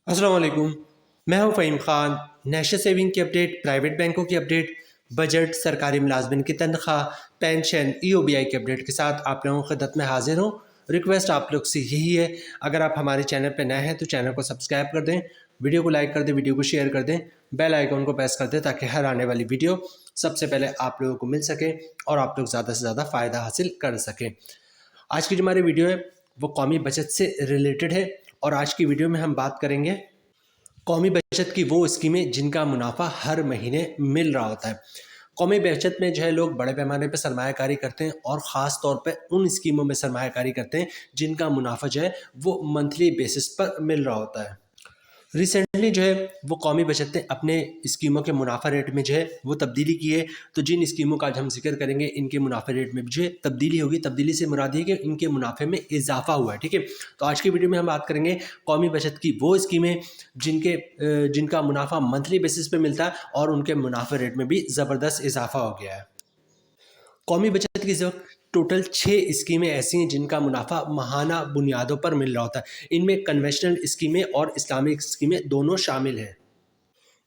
अस्सलाम वालेकुम। मैं हूं फ़हीम ख़ान। नेशनल सेविंग की अपडेट, प्राइवेट बैंकों की अपडेट, बजट, सरकारी मुलाजमिन की तनख्वाह, पेंशन, EOBI की अपडेट के साथ आप लोगों की खिदमत में हाजिर हूं। रिक्वेस्ट आप लोग से यही है, अगर आप हमारे चैनल पर नए हैं तो चैनल को सब्सक्राइब कर दें, वीडियो को लाइक कर दें, वीडियो को शेयर कर दें, बेल आइकॉन को प्रेस कर दें ताकि हर आने वाली वीडियो सबसे पहले आप लोगों को मिल सके और आप लोग ज़्यादा से ज़्यादा फ़ायदा हासिल कर सकें। आज की जो हमारी वीडियो है वो कौमी बचत से रिलेटेड है और आज की वीडियो में हम बात करेंगे कौमी बचत की वो स्कीमें जिनका मुनाफा हर महीने मिल रहा होता है। कौमी बचत में जो है लोग बड़े पैमाने पर सरमायाकारी करते हैं और ख़ास तौर पे उन स्कीमों में सरमायाकारी करते हैं जिनका मुनाफा जो है वो मंथली बेसिस पर मिल रहा होता है। रिसेंटली जो है वो कौमी बचत ने अपने स्कीमों के मुनाफा रेट में जो है वो तब्दीली की है। तो जिन स्कीमों का आज हम जिक्र करेंगे इनके मुनाफा रेट में जो है तब्दीली होगी। तब्दीली से मुराद है कि इनके मुनाफे में इजाफा हुआ है। ठीक है, तो आज की वीडियो में हम बात करेंगे कौमी बचत की वो स्कीमें जिनका मुनाफा मंथली बेसिस पे मिलता है और उनके मुनाफा रेट में भी ज़बरदस्त इजाफा हो गया है। कौमी बचत की इस वक्त टोटल 6 स्कीमें ऐसी हैं जिनका मुनाफा माहाना बुनियादों पर मिल रहा होता है। इनमें कन्वेंशनल स्कीमें और इस्लामिक स्कीमें दोनों शामिल हैं।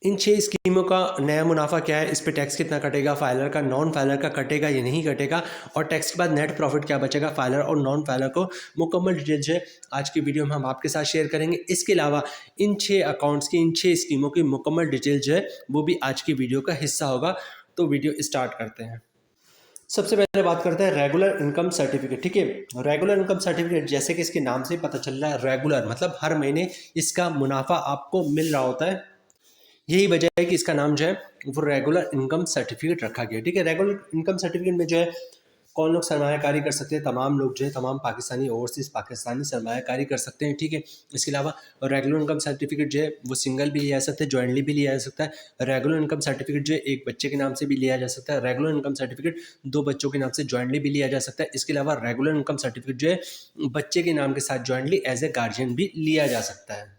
इन 6 स्कीमों का नया मुनाफा क्या है, इस पे टैक्स कितना कटेगा, फाइलर का, नॉन फाइलर का कटेगा या नहीं कटेगा, और टैक्स के बाद नेट प्रॉफिट क्या बचेगा फाइलर और नॉन फाइलर को, मुकम्मल डिटेल जो है आज की वीडियो में हम आपके साथ शेयर करेंगे। इसके अलावा इन 6 अकाउंट्स की, इन 6 स्कीमों की मुकम्मल डिटेल जो है वो भी आज की वीडियो का हिस्सा होगा। तो वीडियो स्टार्ट करते हैं। सबसे पहले बात करते हैं रेगुलर इनकम सर्टिफिकेट। ठीक है, रेगुलर इनकम सर्टिफिकेट जैसे कि इसके नाम से ही पता चल रहा है, रेगुलर मतलब हर महीने इसका मुनाफा आपको मिल रहा होता है। यही वजह है कि इसका नाम जो है वो रेगुलर इनकम सर्टिफिकेट रखा गया है। ठीक है, रेगुलर इनकम सर्टिफिकेट में जो है कौन लोग सरमायाकारी कर सकते हैं, तमाम लोग जो है, तमाम पाकिस्तानी, ओवरसीज़ पाकिस्तानी सरमायाकारी कर सकते हैं। ठीक है, इसके अलावा रेगुलर इनकम सर्टिफिकेट जो है वो सिंगल भी लिया जा सकता है, जॉइंटली भी लिया जा सकता है। रेगुलर इनकम सर्टिफिकेट जो है एक बच्चे के नाम से भी लिया जा सकता है। रेगुलर इनकम सर्टिफिकेट 2 बच्चों के नाम से जॉइंटली भी लिया जा सकता है। इसके अलावा रेगुलर इनकम सर्टिफिकेट जो है बच्चे के नाम के साथ जॉइंटली एज ए गार्जियन भी लिया जा सकता है।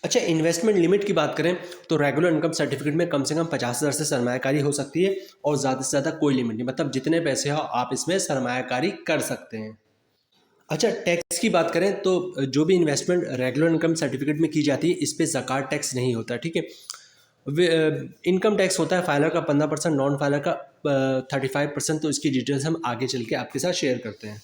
अच्छा, इन्वेस्टमेंट लिमिट की बात करें तो रेगुलर इनकम सर्टिफिकेट में कम से कम 50,000 से सरमायाकारी हो सकती है और ज़्यादा से ज़्यादा कोई लिमिट नहीं, मतलब जितने पैसे हो आप इसमें सरमायाकारी कर सकते हैं। अच्छा, टैक्स की बात करें तो जो भी इन्वेस्टमेंट रेगुलर इनकम सर्टिफिकेट में की जाती है इस पर ज़कात टैक्स नहीं होता। ठीक है, इनकम टैक्स होता है फाइलर का 15%, नॉन फाइलर का 35%। तो इसकी डिटेल्स हम आगे चल के आपके साथ शेयर करते हैं।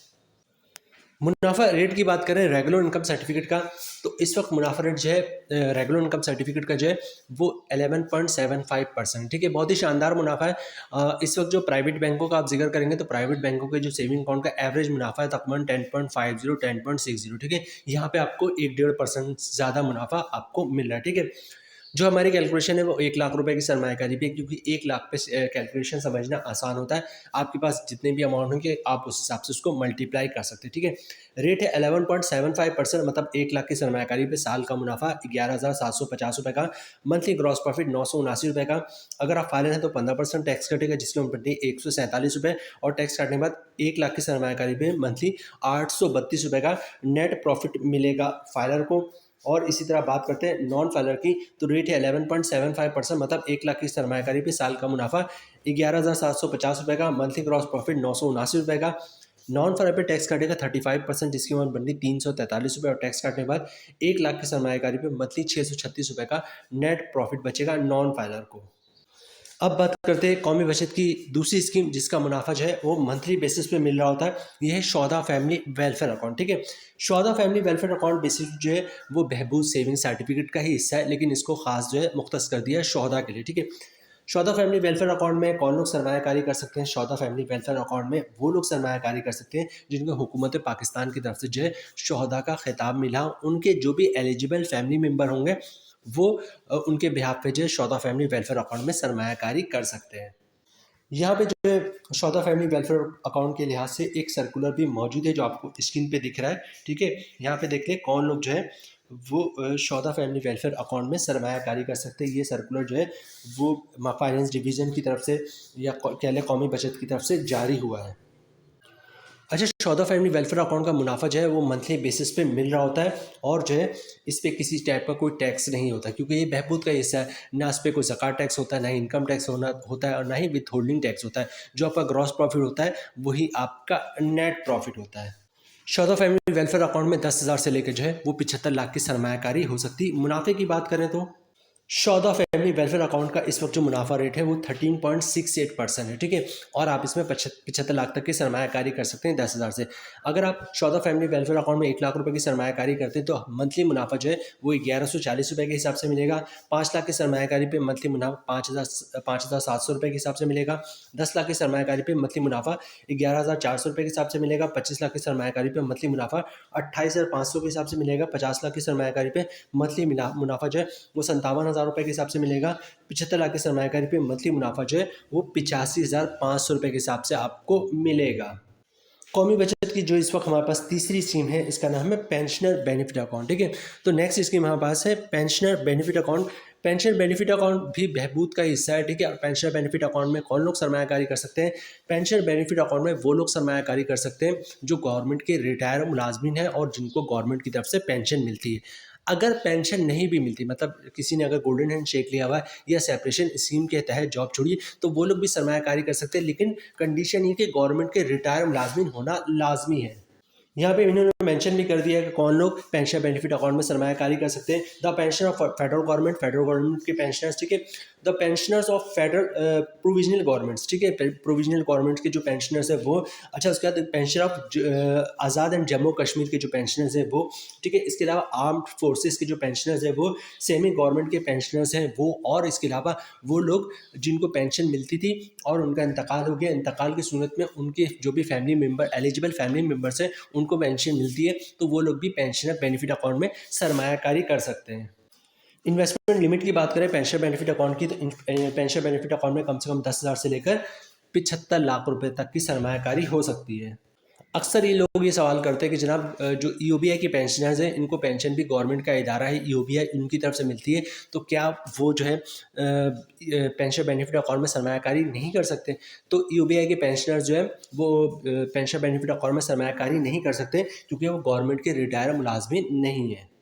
मुनाफा रेट की बात करें रेगुलर इनकम सर्टिफिकेट का, तो इस वक्त मुनाफा रेट जो है रेगुलर इनकम सर्टिफिकेट का जो है वो 11.75%। ठीक है, बहुत ही शानदार मुनाफा है। इस वक्त जो प्राइवेट बैंकों का आप जिक्र करेंगे तो प्राइवेट बैंकों के जो सेविंग अकाउंट का एवरेज मुनाफा है तकरीबन 10.50, 10.60। ठीक है, यहाँ पे आपको 1-1.5% ज़्यादा मुनाफा आपको मिल रहा है। ठीक है, जो हमारी कैलकुलेशन है वो 1 लाख रुपए की सरमायाकारी पे, क्योंकि 1 लाख पे कैलकुलेशन समझना आसान होता है। आपके पास जितने भी अमाउंट होंगे आप उस हिसाब से उसको मल्टीप्लाई कर सकते हैं। ठीक है, रेट है 11.75%, मतलब 1 लाख की सरमायाकारी पे साल का मुनाफा 11,750 रुपये का, मंथली ग्रॉस प्रॉफिट 979 रुपये का। अगर आप फाइनल हैं तो 15% टैक्स कटेगा जिसके ऊपर बनती है 147 रुपये, और टैक्स काटने के बाद 1 लाख की सरमायाकारी पे मंथली 832 रुपये का नेट प्रॉफिट मिलेगा फाइलर को। और इसी तरह बात करते हैं नॉन फाइलर की, तो रेट है 11.75%, मतलब 1 लाख की सरमायाकारी पे साल का मुनाफा 11,750 रुपये का, मंथली ग्रॉस प्रॉफिट 979 रुपये का। नॉन फाइलर पे टैक्स काटेगा 35%, जिसकी अमाउंट बनती 343 रुपये, और टैक्स काटने के बाद 1 लाख की सरमायाकारी पे मंथली 636 रुपये का नेट प्रॉफिट बचेगा नॉन फाइलर को। अब बात करते हैं कौमी बचत की दूसरी स्कीम जिसका मुनाफा जो है वो मंथली बेसिस पे मिल रहा होता है। ये है शौदा फैमिली वेलफेयर अकाउंट। ठीक है, शौदा फैमिली वेलफेयर अकाउंट बेसिस जो है वो बहबूद सेविंग सर्टिफिकेट का ही हिस्सा है, लेकिन इसको खास जो है मुख्तस कर दिया है शौदा के लिए। ठीक है, शौदा फैमिली वेलफेयर अकाउंट में कौन लोग सरमायाकारी कर सकते हैं? शौदा फैमिली वेलफेयर अकाउंट में वो लोग सरमायाकारी कर सकते हैं जिनको हुकूमत पाकिस्तान की तरफ से जो है शौदा का खिताब मिला, उनके जो भी एलिजिबल फैमिली मेम्बर होंगे वो उनके बिहाफ पे जो है शौदा फैमिली वेलफेयर अकाउंट में सरमायाकारी कर सकते हैं। यहाँ पे जो है शौदा फैमिली वेलफेयर अकाउंट के लिहाज से एक सर्कुलर भी मौजूद है जो आपको स्क्रीन पे दिख रहा है। ठीक है, यहाँ पे देख ले कौन लोग जो है वो शौदा फैमिली वेलफेयर अकाउंट में सरमायाकारी कर सकते हैं। ये सर्कुलर जो है वो फाइनेंस डिवीज़न की तरफ से या कह लें कौमी बचत की तरफ से जारी हुआ है। अच्छा, शौदा फैमिली वेलफेयर अकाउंट का मुनाफा जो है वो मंथली बेसिस पे मिल रहा होता है और जो है इस पे किसी टाइप का कोई टैक्स नहीं होता, क्योंकि ये बहबूद का हिस्सा है। ना इस पे कोई ज़कात टैक्स होता है, ना ही इनकम टैक्स होता है, और ना ही विथ होल्डिंग टैक्स होता है। जो आपका ग्रॉस प्रॉफिट होता है वही आपका नेट प्रॉफिट होता है। शौदा फैमिली वेलफेयर अकाउंट में 10,000 से लेकर जो है वो 75 लाख की सरमायाकारी हो सकती है। मुनाफे की बात करें तो शौदा फैमिली वेलफेयर अकाउंट का इस वक्त जो मुनाफा रेट है वो 13.68% है, ठीक है। और आप इसमें 75 लाख तक की सरमायाकारी कर सकते हैं 10,000 से। अगर आप शौदा फैमिली वेलफेयर अकाउंट में 1 लाख रुपए की सरमायाकारी करते हैं तो मंथली मुनाफा जो है वो 1140 रुपये के हिसाब से मिलेगा। 5 लाख की सरमायाकारी पे मंथली मुनाफा 5,700 रुपये के हिसाब से मिलेगा। 10 लाख की सरमायाकारी पे मंथली मुनाफा 11,400 रुपये के हिसाब से मिलेगा। 25 लाख की सरमायाकारी पे मंथली मुनाफा 28,500 के हिसाब से मिलेगा। 50 लाख की सरमायाकारी पे मंथली मुनाफा जो है वो 57,000 रुपये के हिसाब से मिलेगा। 75 लाख की सरमायाकारी पे मंथली मुनाफा जो है वो 85,500 रुपये के हिसाब से आपको मिलेगा। कौमी बचत की जो इस वक्त हमारे पास तीसरी स्कीम है इसका नाम है पेंशनर बेनिफिट अकाउंट, ठीक है। तो नेक्स्ट स्कीम हमारे पास है pensioner benefit account. Pension benefit account भी बहबूद का हिस्सा है, ठीक है। पेंशनर बेनिफिट अकाउंट में कौन लोग सरमायाकारी कर सकते हैं? पेंशनर बेनिफिट अकाउंट में वो लोग सरमायाकारी कर सकते हैं जो गवर्नमेंट के रिटायर मुलाजमिन हैं और जिनको गवर्नमेंट की तरफ से पेंशन मिलती है। अगर पेंशन नहीं भी मिलती, मतलब किसी ने अगर गोल्डन हैंड शेक लिया हुआ है या सेपरेशन स्कीम के तहत जॉब छोड़ी, तो वो लोग भी सरमायाकारी कर सकते हैं, लेकिन कंडीशन ये कि गवर्नमेंट के रिटायर मुलाजमिन होना लाजमी है। यहाँ पे इन्होंने मेंशन भी कर दिया है कि कौन लोग पेंशन बेनिफिट अकाउंट में सरमायाकारी कर सकते हैं। The pension of federal government के पेंशनर्स, ठीक है। The pensioners of federal provisional governments, ठीक है। प्रोविजनल गवर्नमेंट के जो पेंशनर्स है वो। अच्छा, उसके बाद pension of Azad and Jammu Kashmir के जो पेंशनर्स है वो, ठीक है। इसके अलावा आर्म्ड फोर्सेस के जो पेंशनर्स है वो, सेमी गवर्नमेंट के पेंशनर्स हैं वो, और इसके अलावा वो लोग जिनको पेंशन मिलती थी और उनका इंतकाल हो गया, इंतकाल की सूरत में उनके जो भी family member eligible family members हैं उनको पेंशन मिलती है, तो वो लोग भी पेंशनर बेनिफिट अकाउंट में सरमायाकारी कर सकते हैं। इन्वेस्टमेंट लिमिट की बात करें पेंशन बेनिफिट अकाउंट की, तो पेंशन बेनिफिट अकाउंट में कम से कम 10,000 से लेकर 75 लाख रुपए तक की सरमायाकारी हो सकती है। अक्सर ये लोग ये सवाल करते हैं कि जनाब जो ईओबीआई के पेंशनर्स हैं इनको पेंशन भी गवर्नमेंट का इदारा है ईओबीआई उनकी तरफ से मिलती है, तो क्या वो जो है पेंशन बेनिफिट अकाउंट में सरमायाकारी नहीं कर सकते? तो ईओबीआई के पेंशनर्स जो है वो पेंशन बेनिफिट अकाउंट में सरमायाकारी नहीं कर सकते क्योंकि वो गवर्नमेंट के रिटायर मुलाजमिन नहीं है।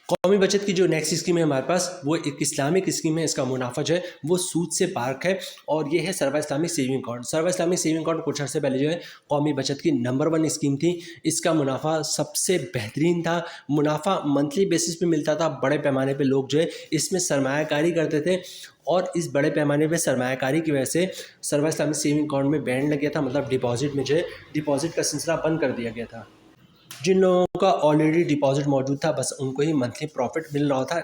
कौमी बचत की जो नेक्स्ट स्कीम है हमारे पास वो एक इस्लामिक स्कीम है। इसका मुनाफा जो है वो सूद से पार्क है और ये है सर्वा इस्लामिक सेविंग अकाउंट। सर्वा इस्लामिक सेविंग अकाउंट कुछ अर्से पहले जो है कौमी बचत की नंबर 1 स्कीम थी। इसका मुनाफा सबसे बेहतरीन था, मुनाफा मंथली बेसिस पे मिलता था। बड़े पैमाने पे लोग जो है इसमें सरमायाकारी करते थे और इस बड़े पैमाने पे सरमायाकारी की वजह से सर्वा इस्लामिक सेविंग अकाउंट में बैन लग गया था, मतलब डिपॉजिट में जो है डिपॉजिट का सिलसिला बंद कर दिया गया था। जिन लोगों का ऑलरेडी डिपॉजिट मौजूद था बस उनको ही मंथली प्रॉफिट मिल रहा था।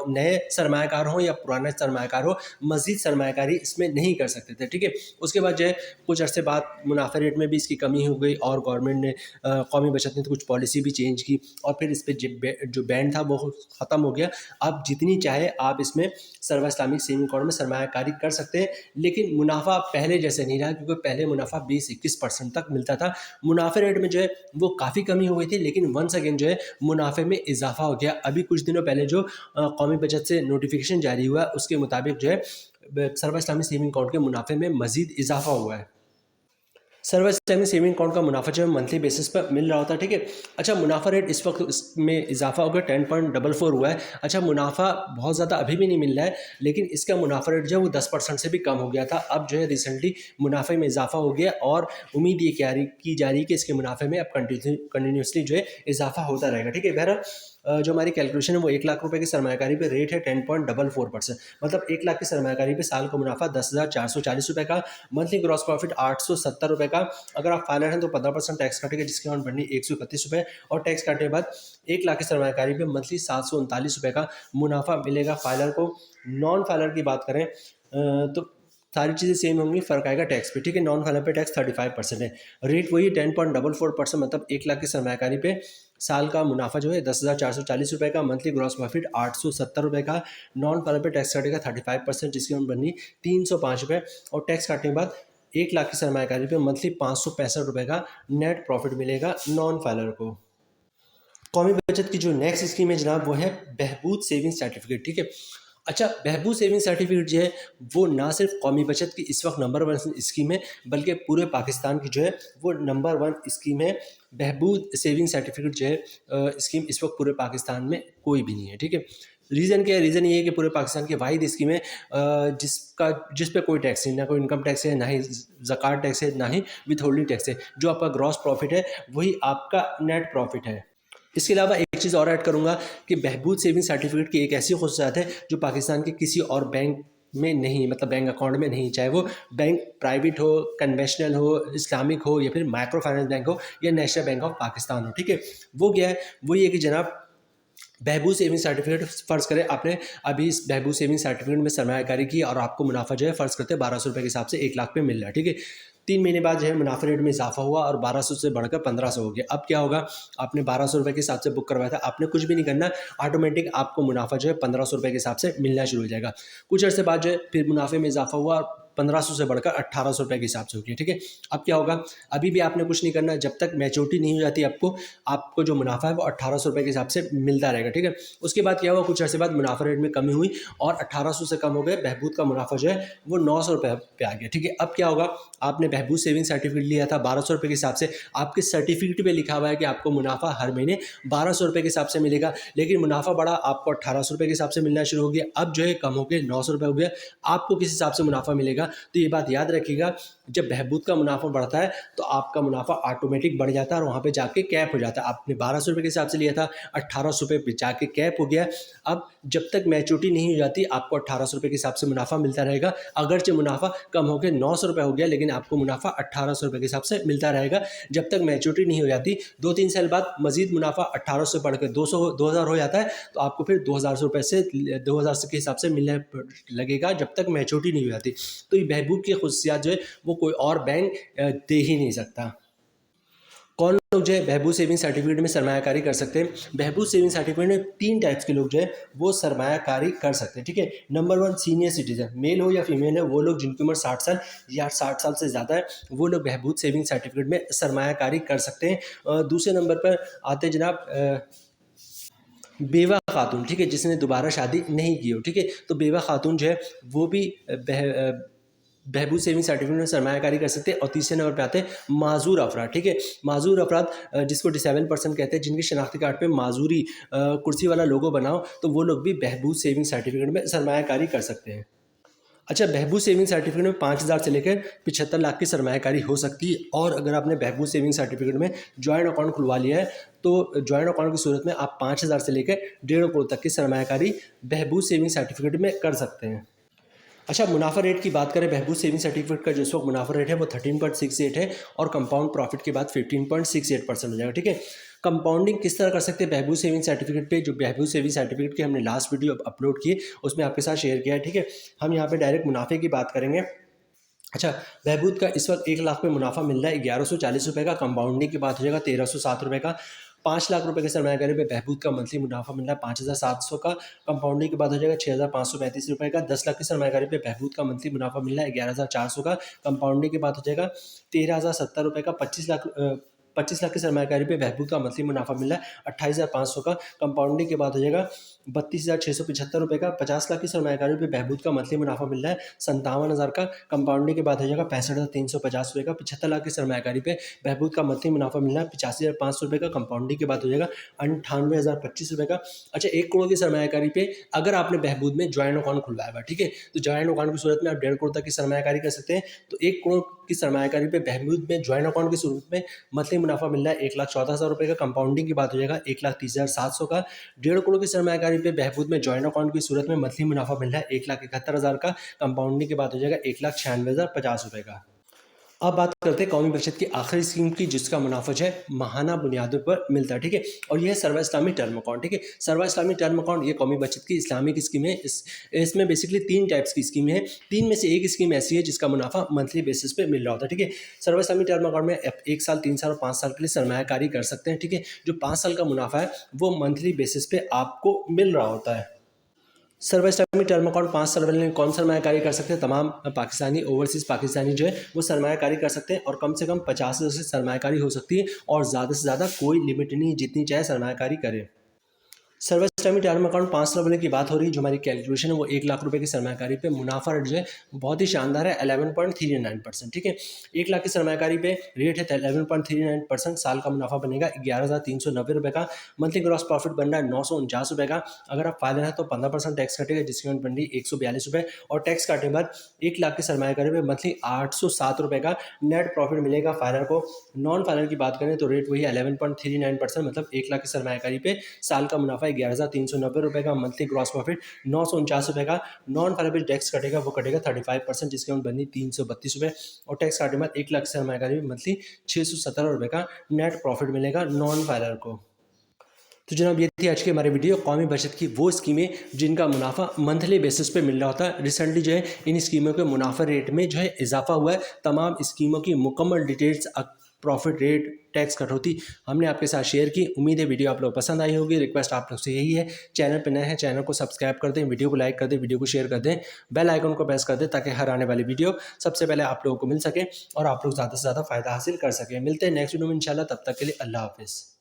नए सरमायाकार हो या पुराने सरमायाकार हो, मज़ीद सरमायाकारी इसमें नहीं कर सकते थे, ठीक है। उसके बाद जो है कुछ अरसे बाद मुनाफा रेट में भी इसकी कमी हो गई और गवर्नमेंट ने कौमी बचत ने तो कुछ पॉलिसी भी चेंज की और फिर इस पर जो बैन था वो ख़त्म हो गया। अब जितनी चाहे आप इसमें सर्वा इस्लामिक सेविंग अकाउंट में सरमायाकारी कर सकते हैं, लेकिन मुनाफा पहले जैसे नहीं रहा क्योंकि पहले मुनाफा 20-21% तक मिलता था। मुनाफे रेट में जो है वो काफ़ी कमी हो गई थी, लेकिन वंस अगेन जो है मुनाफे में इजाफा हो गया। अभी कुछ दिनों पहले जो कौमी बचत से नोटिफिकेशन जारी हुआ उसके मुताबिक जो है सर्वा इस्लामिक सेविंग अकाउंट के मुनाफे में मजीद इजाफा हुआ है। सर्वा इस्लामिक सेविंग अकाउंट का मुनाफा जो है मंथली बेसिस पर मिल रहा होता है, ठीक है। अच्छा, मुनाफा रेट इस वक्त इसमें इजाफा हो गया 10.44 हुआ है। अच्छा, मुनाफा बहुत ज़्यादा अभी भी नहीं मिल रहा है, लेकिन इसका मुनाफा रेट जो है वो 10% से भी कम हो गया था। अब जो है रिसेंटली मुनाफे में इजाफा हो गया और उम्मीद ये की जा रही है कि इसके मुनाफे में अब कंटिन्यूसली जो है इजाफा होता रहेगा, ठीक है। बहरहाल जो हमारी कैलकुलेशन है वो 1 लाख रुपए की सरमायाकारी पे रेट है 10.44%, मतलब 1 लाख की सरमायाकारी पे साल का मुनाफा 10,440 रुपये का, मंथली ग्रॉस प्रॉफिट 870 रुपये का। अगर आप फाइलर हैं तो 15% टैक्स काटेगा जिसकी अमाउंट बननी 131 रुपये और टैक्स काटने के बाद 1 लाख की सरमायाकारी पे मंथली 739 रुपये का मुनाफा मिलेगा फाइलर को। नॉन फाइलर की बात करें तो सारी चीज़ें सेम होंगी, फ़र्क आएगा टैक्स पे, ठीक है। नॉन फाइलर पे टैक्स 35% है, रेट वही 10.44%, मतलब 1 लाख की सरमायाकारी पे साल का मुनाफा जो है 10,440 रुपये का, मंथली ग्रॉस प्रॉफिट 870 रुपये का। नॉन फाइलर पे टैक्स काटेगा 35% जिसकी अमाउंट बननी 305 रुपये और टैक्स काटने के बाद 1 लाख की सरमायाकारी पे मंथली 565 रुपये का नेट प्रॉफिट मिलेगा नॉन फाइलर को। कौमी बचत की जो नेक्स्ट स्कीम है जनाब वो है बहबूद सेविंग सर्टिफिकेट, ठीक है। अच्छा, बहबूद सेविंग सर्टिफिकेट जो है वो ना सिर्फ कौमी बचत की इस वक्त नंबर 1 स्कीम है बल्कि पूरे पाकिस्तान की जो है वो नंबर 1 स्कीम है। बहबूद सेविंग सर्टिफिकेट जो है स्कीम इस वक्त पूरे पाकिस्तान में कोई भी नहीं है, ठीक है। रीज़न क्या है? रीज़न ये है कि पूरे पाकिस्तान की वाहिद स्कीम है जिस पे कोई टैक्स नहीं, ना कोई इनकम टैक्स है, ना ही ज़कात टैक्स है, ना ही विथहोल्डिंग टैक्स है। जो आपका ग्रॉस प्रॉफिट है वही आपका नेट प्रॉफिट है। इसके अलावा एक चीज़ और ऐड करूँगा कि बहबूद सेविंग सर्टिफिकेट की एक ऐसी ख़ुसूसियत है जो पाकिस्तान के किसी और बैंक में नहीं, मतलब बैंक अकाउंट में नहीं, चाहे वो बैंक प्राइवेट हो, कन्वेंशनल हो, इस्लामिक हो, या फिर माइक्रो फाइनेंस बैंक हो, या नेशनल बैंक ऑफ पाकिस्तान हो। ठीक है, वो क्या है? वो ये कि जनाब, बहबूद सेविंग सर्टिफिकेट, फ़र्ज़ करें आपने अभी इस बहबूद सेविंग सर्टिफिकेट में सरमायाकारी की और आपको मुनाफा जो है फ़र्ज़ करते हैं 1200 रुपये के हिसाब से 1 लाख पे मिल रहा है। ठीक है, 3 महीने बाद जो है मुनाफा रेट में इजाफा हुआ और 1200 से बढ़कर 1500 हो गया। अब क्या होगा? आपने 1200 रुपये के हिसाब से बुक करवाया था, आपने कुछ भी नहीं करना, ऑटोमेटिक आपको मुनाफा जो है 1500 रुपये के हिसाब से मिलना शुरू हो जाएगा। कुछ अर्से बाद जो है फिर मुनाफे में इजाफा हुआ, 1500 से बढ़कर 1800 रुपये के हिसाब से हो गया। ठीक है, अब क्या होगा? अभी भी आपने कुछ नहीं करना, जब तक मैच्योरिटी नहीं हो जाती आपको जो मुनाफा है वो 1800 रुपये के हिसाब से मिलता रहेगा। ठीक है, उसके बाद क्या हुआ? कुछ अर्से बाद मुनाफा रेट में कमी हुई और 1800 से कम हो गए, बहबूद का मुनाफा जो है वो 900 रुपये पे आ गया। ठीक है, अब क्या होगा? आपने बहबूद सेविंग सर्टिफिकेट लिया था 1200 रुपये के हिसाब से, आपके सर्टिफिकेट पे लिखा हुआ है कि आपको मुनाफा हर महीने 1200 रुपये के हिसाब से मिलेगा, लेकिन मुनाफा बढ़ा, आपको 1800 रुपये के हिसाब से मिलना शुरू हो गया। अब जो है कम हो गए, 900 रुपये हो गया, आपको किस हिसाब से मुनाफा मिलेगा? तो ये बात याद रखिएगा, जब बहबूद का मुनाफा बढ़ता है तो आपका मुनाफा ऑटोमेटिक बढ़ जाता है और वहाँ पे जाके कैप हो जाता है। आपने 1200 रुपये के हिसाब से लिया था, 1800 रुपये पे जाके कैप हो गया। अब जब तक मैच्योरिटी नहीं हो जाती आपको 1800 रुपये के हिसाब से मुनाफा मिलता रहेगा। अगरचे मुनाफा कम हो गया, 900 रुपये हो गया, लेकिन आपको मुनाफा 1800 रुपये के हिसाब से मिलता रहेगा जब तक मैच्योरिटी नहीं हो जाती। 2-3 साल बाद मजीद मुनाफा 1800 से बढ़कर 2000 हो जाता है, तो आपको फिर 2000 रुपये से 2000 के हिसाब से मिलने लगेगा जब तक मैच्योरिटी नहीं हो जाती। तो ये बहबूद की खुसूसियात जो है वो कोई और बैंक दे ही नहीं सकता। कौन लोग जो है बहबूद सेविंग सर्टिफिकेट में सरमायाकारी कर सकते हैं? बहबूद सेविंग सर्टिफिकेट में 3 टाइप्स के लोग जो है वो सरमायाकारी कर सकते हैं। ठीक है, नंबर 1 सीनियर सिटीजन, मेल हो या फीमेल है, वो लोग जिनकी उम्र 60 साल या 60 साल से ज़्यादा है, वो लोग बहबूद सेविंग सर्टिफिकेट में सरमायाकारी कर सकते हैं। दूसरे नंबर पर आते जनाब बेवा खातून, ठीक है, जिसने दोबारा शादी नहीं की हो। ठीक है, तो बेवा खातून जो है वो भी बहबूद सेविंग सर्टिफिकेट में सरमायाकारी कर सकते हैं। और तीसरे नंबर पे आते हैं माजूर अफराद। ठीक है, माजूर अफराद जिसको डिसेबल पर्सन कहते हैं, जिनकी शनाख्ती कार्ड पे माजूरी कुर्सी वाला लोगो बनाओ, तो वो लोग भी बहबूद सेविंग सर्टिफिकेट में सरमायाकारी कर सकते हैं। अच्छा, बहबूद सेविंग सर्टिफिकेट में 5000 से लेकर 75 लाख की सरमायाकारी हो सकती है। और अगर आपने बहबूद सेविंग सर्टिफिकेट में जॉइंट अकाउंट खुलवा लिया है तो जॉइंट अकाउंट की सूरत में आप 5000 से लेकर 1.5 करोड़ तक की सरमायाकारी बहबूद सेविंग सर्टिफिकेट में कर सकते हैं। अच्छा, मुनाफा रेट की बात करें, बहबूद सेविंग सर्टिफिकेट का जो इस वक्त मुनाफा रेट है वो 13.68 है और कंपाउंड प्रॉफिट के बाद 15.68% हो जाएगा। ठीक है, कंपाउंडिंग किस तरह कर सकते हैं बहबूद सेविंग सर्टिफिकेट पे? जो बहबूद सेविंग सर्टिफिकेट की हमने लास्ट वीडियो अपलोड की उसमें आपके साथ शेयर किया है। ठीक है, हम यहाँ पे डायरेक्ट मुनाफे की बात करेंगे। अच्छा, बहबूद का इस वक्त 1 लाख में मुनाफा मिल रहा है 1140 रुपये का, कंपाउंडिंग की बात हो जाएगा 1307 रुपये का। 5 लाख रुपए के सरमायाकारी पे बहबूद का मंथली मुनाफा मिल रहा है 5700 का, कंपाउंडिंग की बात हो जाएगा 6535 रुपये का। 10 लाख की सरमायाकारी पे बहबूद का मंथली मुनाफा मिल रहा है 11400 का, कंपाउंडिंग की बात हो जाएगा 13070 रुपये का। 25 लाख की सरमायाकारी पे बहबूद का मंथली मुनाफा मिल रहा है 28500 का, कंपाउंडिंग की बात हो जाएगा 32,675 रुपये का। 50 लाख की सरमायाकारी पे बहबूद का मंथली मुनाफा मिल रहा है 57,000 का, कंपाउंडिंग की बात हो जाएगा 65,350 रुपये का। 75 लाख की सरमायाकारी पे बहबूद का मंथली मुनाफा मिल रहा है 85,500 रुपये का, कंपाउंडिंग की बात हो जाएगा 98,025 रुपये का। अच्छा, 1 करोड़ की सरमायाकारी पे अगर आपने बहबूद में ज्वाइंट अकाउंट खुलवाया हुआ, ठीक है, तो ज्वाइंट अकाउंट की सूरत में आप 1.5 करोड़ तक की सरमायाकारी कर सकते हैं। तो 1 करोड़ की सरमायाकारी पे बहबूद में ज्वाइंट अकाउंट की सूरत में मंथली मुनाफा मिल रहा है 1,14,000 रुपये का, कंपाउंडिंग की बात हो जाएगा 1,30,700 का। 1.5 करोड़ की सरमायाकारी पे बहबूद में ज्वाइंट अकाउंट की सूरत में मंथली मुनाफा मिल रहा है 1,71,000 का, कंपाउंडिंग की बात हो जाएगा 1,96,050 रुपये का। अब बात करते हैं कौमी बचत की आखिरी स्कीम की, जिसका मुनाफा जो है माहाना बुनियादों पर मिलता है। ठीक है, और यह है सर्वा इस्लामी टर्म अकाउंट। ठीक है, सर्वा इस्लामी टर्म अकाउंट ये कौमी बचत की इस्लामिक स्कीम है। इसमें बेसिकली 3 टाइप्स की स्कीम है। 3 में से एक स्कीम ऐसी है जिसका मुनाफा मंथली बेसिस पे मिल रहा होता है। ठीक है, सर्वा इस्लामी टर्म अकाउंट में 1 साल, 3 साल और 5 साल के लिए सरमायाकारी कर सकते हैं। ठीक है, जो 5 साल का मुनाफा है वो मंथली बेसिस पे आपको मिल रहा होता है। सर्वा इस्लामी टर्म अकाउंट 5 साल वाले कौन सरमायाकारी कर सकते हैं? तमाम पाकिस्तानी, ओवरसीज़ पाकिस्तानी जो है वो सरमायाकारी कर सकते हैं और कम से कम 50 से सरमायाकारी हो सकती है और ज़्यादा से ज़्यादा कोई लिमिट नहीं, जितनी चाहे सरमायाकारी करें। Service time term account 5 level की बात हो रही है। जो हमारी कैलकुलेशन है वो 1 लाख रुपए की सरमाकारी पे मुनाफा रेट जो है बहुत ही शानदार है 11.39%। ठीक है, 1 लाख की सरमाकारी पे रेट है 11.39%। साल का मुनाफा बनेगा 11,390 रुपये का। मंथली ग्रॉस प्रॉफिट बन रहा है 949 रुपये का। अगर आप फाइनल है तो 15% टैक्स कटेगा जिसकी अमाउंट बन रही है 142 रुपये। और टैक्स काटने के बाद 1 लाख की सरमाकारी पे मंथली 807 रुपये का नेट प्रॉफिट मिलेगा फाइनल को। नॉन फाइनल की बात करें तो रेट वही 11.39%, मतलब 1 लाख की सरमाकारी पे साल का मुनाफा 11,390 रुपये का। मंथली ग्रॉस प्रॉफिट 949 रुपये का। नॉन फाइनल टैक्स कटेगा वो कटेगा 35% जिसकी अमाउंट बनी 332 रुपये। और टैक्स काटने के बाद 1 लाख सरमाकारी में मंथली 617 रुपये का नेट प्रॉफिट मिलेगा नॉन फाइनल को। तो जनाब ये थी आज की हमारी वीडियो, कौमी बचत की वो स्कीमें जिनका मुनाफा मंथली बेसिस पे मिल रहा होता है। रिसेंटली जो है इन स्कीमों के मुनाफा रेट में जो है इजाफा हुआ है। तमाम स्कीमों की मुकम्मल डिटेल्स, प्रॉफिट रेट, टैक्स कटौती हमने आपके साथ शेयर की। उम्मीद है वीडियो आप लोग पसंद आई होगी। रिक्वेस्ट आप लोग से यही है, चैनल पर नए हैं चैनल को सब्सक्राइब कर दें, वीडियो को लाइक कर दें, वीडियो को शेयर कर दें, बेल आइकन को प्रेस कर दें ताकि हर आने वाली वीडियो सबसे पहले आप लोगों को मिल सके और आप लोग ज़्यादा से ज़्यादा फ़ायदा हासिल कर सकें। मिलते हैं नेक्स्ट वीडियो में इंशाल्लाह, तब तक के लिए अल्लाह हाफिज़।